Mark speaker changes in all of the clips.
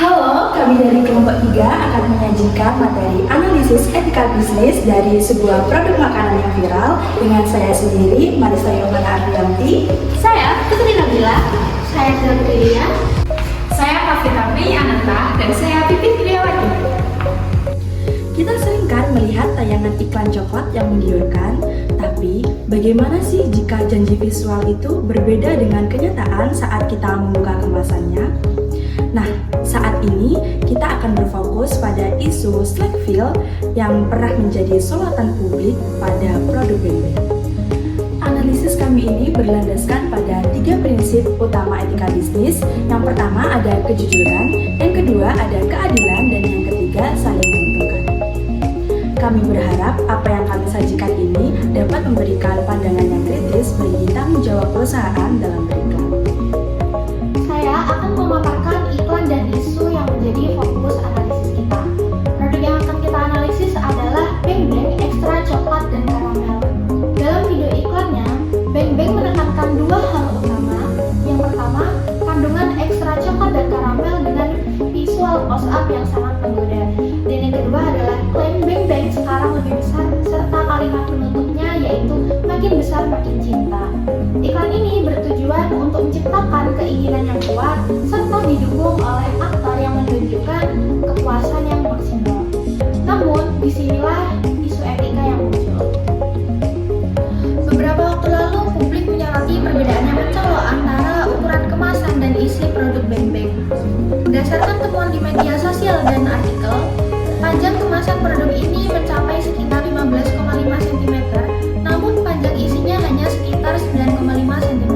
Speaker 1: Halo, kami dari kelompok 3 akan menyajikan materi analisis etika bisnis dari sebuah produk makanan yang viral dengan saya sendiri, Marisa Yovana Ardianti.
Speaker 2: Saya Putri Nabila. Saya Zelda.
Speaker 3: Saya Kavita Mei Ananta dan saya Pipit Kriawati.
Speaker 1: Kita sering kan melihat tayangan iklan coklat yang menggiurkan, tapi bagaimana sih jika janji visual itu berbeda dengan kenyataan saat kita membuka kemasannya? Nah, saat ini kita akan berfokus pada isu Slackville yang pernah menjadi sorotan publik pada produk BeNBeng. Analisis kami ini berlandaskan pada 3 prinsip utama etika bisnis. Yang pertama ada kejujuran, yang kedua ada keadilan, dan yang ketiga saling menguntungkan. Kami berharap apa yang kami sajikan ini dapat memberikan pandangan yang kritis bagi tanggung jawab perusahaan dalam beriklan.
Speaker 2: Saya akan memaparkan iklan dan isu yang menjadi fokus analisis kita. Produk yang akan kita analisis adalah BeNBeng Extra Coklat dan Karamel. Dalam video iklannya, BeNBeng menekankan 2 hal utama. Yang pertama, kandungan ekstra coklat dan karamel dengan visual close-up yang sangat menggoda. Dan yang kedua adalah klaim BeNBeng sekarang lebih besar serta kalimat penutupnya yaitu makin besar makin cinta. Iklan ini bertujuan untuk menciptakan keinginan yang kuat serta didukung oleh aktor yang menunjukkan kepuasan yang maksimal. Namun, disinilah isu etika yang muncul. Beberapa waktu lalu, publik menyoroti perbedaan yang mencolok antara ukuran kemasan dan isi produk BeNBeng. Berdasarkan temuan di media sosial dan artikel, panjang kemasan produk ini mencapai sekitar 15,5 cm, namun panjang isinya hanya sekitar 9,5 cm.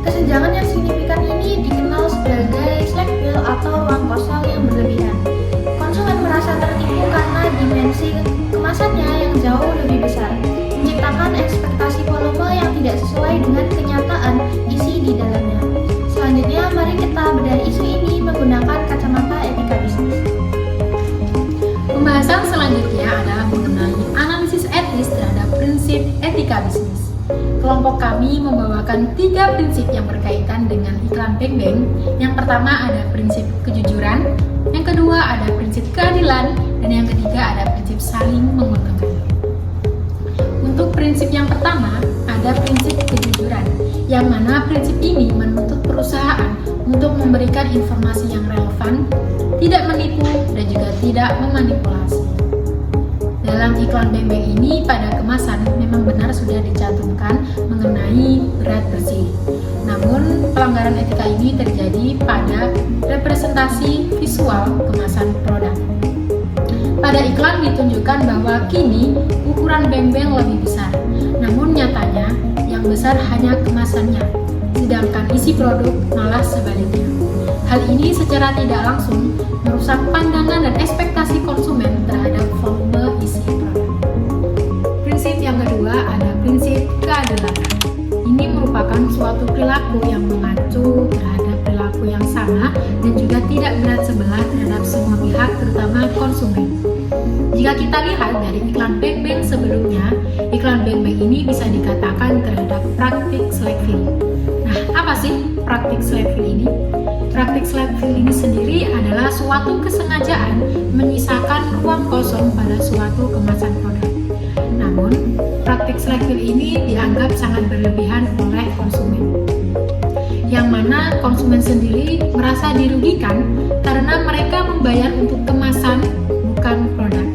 Speaker 2: Kesenjangan yang signifikan ini dikenal sebagai Slackville atau ruang kosong yang berlebihan. Konsumen merasa tertipu karena dimensi kemasannya yang jauh lebih besar, menciptakan ekspektasi volume yang tidak sesuai dengan kenyataan isi di dalamnya. Selanjutnya, mari kita bedah isu ini menggunakan kacamata etika bisnis.
Speaker 3: Pembahasan selanjutnya adalah mengenai analisis etis terhadap prinsip etika bisnis. Kelompok kami membawakan 3 prinsip yang berkaitan dengan iklan BeNBeng. Yang pertama ada prinsip kejujuran, yang kedua ada prinsip keadilan, dan yang ketiga ada prinsip saling menguntungkan. Untuk prinsip yang pertama ada prinsip kejujuran, yang mana prinsip ini menuntut perusahaan untuk memberikan informasi yang relevan, tidak menipu, dan juga tidak memanipulasi. Dalam iklan BeNBeng ini pada kemasan memang benar sudah dicantumkan mengenai berat bersih. Namun pelanggaran etika ini terjadi pada representasi visual kemasan produk. Pada iklan ditunjukkan bahwa kini ukuran BeNBeng lebih besar, namun nyatanya yang besar hanya kemasannya, sedangkan isi produk malah sebaliknya. Hal ini secara tidak langsung merusak pandangan dan ekspektasi konsumen terhadap volume isi produk. Prinsip yang kedua ada prinsip keadilan. Ini merupakan suatu perilaku yang mengacu terhadap perilaku yang sama dan juga tidak berat sebelah terhadap semua pihak, terutama konsumen. Jika kita lihat dari iklan BeNBeng sebelumnya, iklan BeNBeng ini bisa dikatakan terhadap praktik Slackville. Nah, apa sih praktik Slackville ini? Praktik Slackville ini sendiri adalah suatu kesengajaan menyisakan ruang kosong pada suatu kemasan produk. Namun, praktik Slackville ini dianggap sangat berlebihan oleh konsumen, yang mana konsumen sendiri merasa dirugikan karena mereka membayar untuk kemasan bukan produk.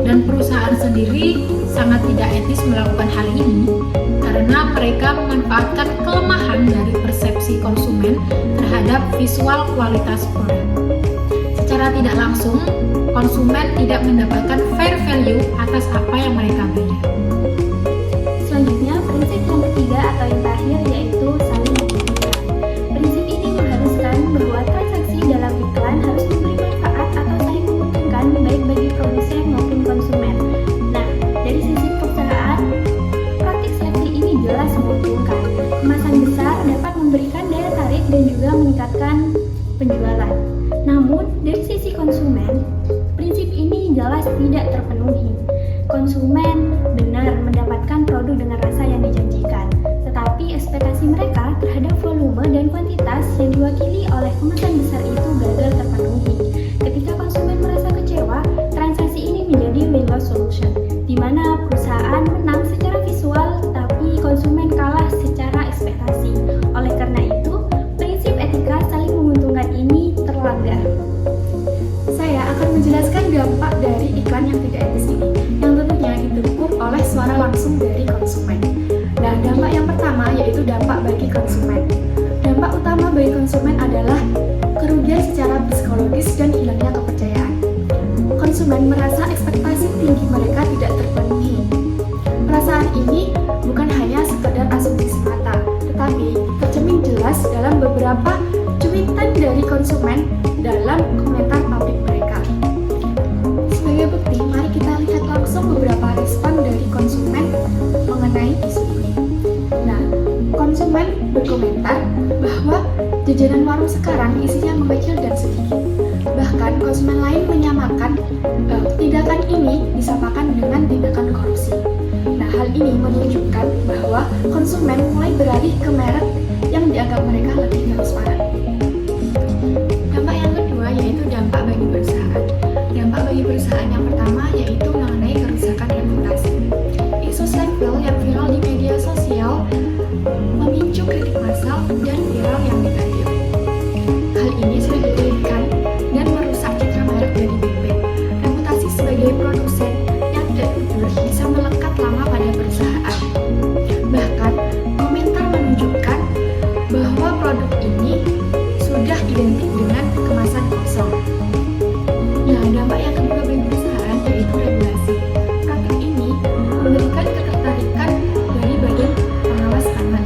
Speaker 3: Dan perusahaan sendiri sangat tidak etis melakukan hal ini karena mereka memanfaatkan kelemahan dari persepsi konsumen terhadap visual kualitas produk. Secara tidak langsung, konsumen tidak mendapatkan fair value atas apa yang mereka bayar.
Speaker 2: Selanjutnya, prinsip yang ketiga atau yang terakhir yaitu saling menguntungkan. Prinsip ini mengharuskan bahwa transaksi dalam iklan harus memberi manfaat atau saling menguntungkan baik bagi produsen maupun konsumen. Nah, dari sisi perusahaan, praktik Slackville ini jelas menguntungkan. Kemasan besar dapat memberikan daya tarik dan juga meningkatkan penjualan. Namun, dari sisi konsumen, prinsip ini jelas tidak terpenuhi. Konsumen benar mendapatkan produk dengan rasa yang dijanjikan, tetapi ekspektasi mereka terhadap volume dan kuantitas yang diwakili oleh kemasan besar itu konsumen. Dampak utama bagi konsumen adalah kerugian secara psikologis dan hilangnya kepercayaan. Konsumen merasa ekspektasi tinggi mereka tidak terpenuhi. Perasaan ini bukan hanya sekedar asumsi semata, tetapi tercermin jelas dalam beberapa cuitan dari konsumen dalam komentar publik mereka. Sebagai bukti, mari kita lihat langsung beberapa respon dari konsumen mengenai isu ini. Nah, konsumen berkomentar bahwa jajanan warung sekarang isinya mengecil dan sedikit. Bahkan konsumen lain menyamakan tindakan ini disamakan dengan tindakan korupsi. Nah, hal ini menunjukkan bahwa konsumen mulai beralih ke merek yang dianggap mereka lebih transparan. Dampak yang kedua yaitu dampak bagi perusahaan. Dampak bagi perusahaan yang pertama yaitu mengenai kerusakan reputasi. Isu Slackville yang viral di media sosial memicu kritik massal dan viral yang negatif. Hal ini sudah dipulihkan dan merusak citra merek dari BenBeng. Reputasi sebagai produsen yang tidak jujur bisa melekat lama pada perusahaan. Bahkan, komentar menunjukkan bahwa produk ini sudah identik dengan kemasan kosong. Nah, dampak yang kedua bagi perusahaan yaitu regulasi. Praktik ini memberikan ketertarikan dari badan pengawas aman.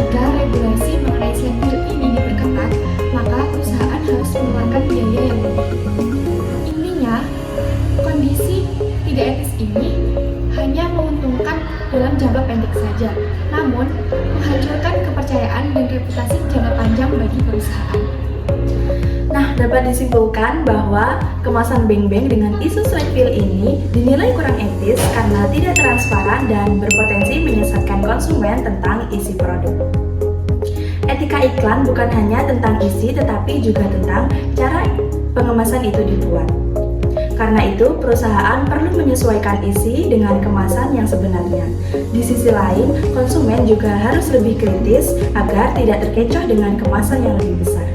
Speaker 2: Jika regulasi mengenai Slackville ini diperketat, maka perusahaan harus mengeluarkan biaya yang lebih. Intinya, kondisi tidak etis ini hanya menguntungkan dalam jangka pendek saja, namun menghancurkan kepercayaan dan reputasi jangka panjang bagi perusahaan.
Speaker 1: Nah, dapat disimpulkan bahwa kemasan BenBeng dengan isu Slackville ini dinilai kurang etis karena tidak transparan dan berpotensi menyesatkan konsumen tentang isi produk. Etika iklan bukan hanya tentang isi tetapi juga tentang cara pengemasan itu dibuat. Karena itu, perusahaan perlu menyesuaikan isi dengan kemasan yang sebenarnya. Di sisi lain, konsumen juga harus lebih kritis agar tidak terkecoh dengan kemasan yang lebih besar.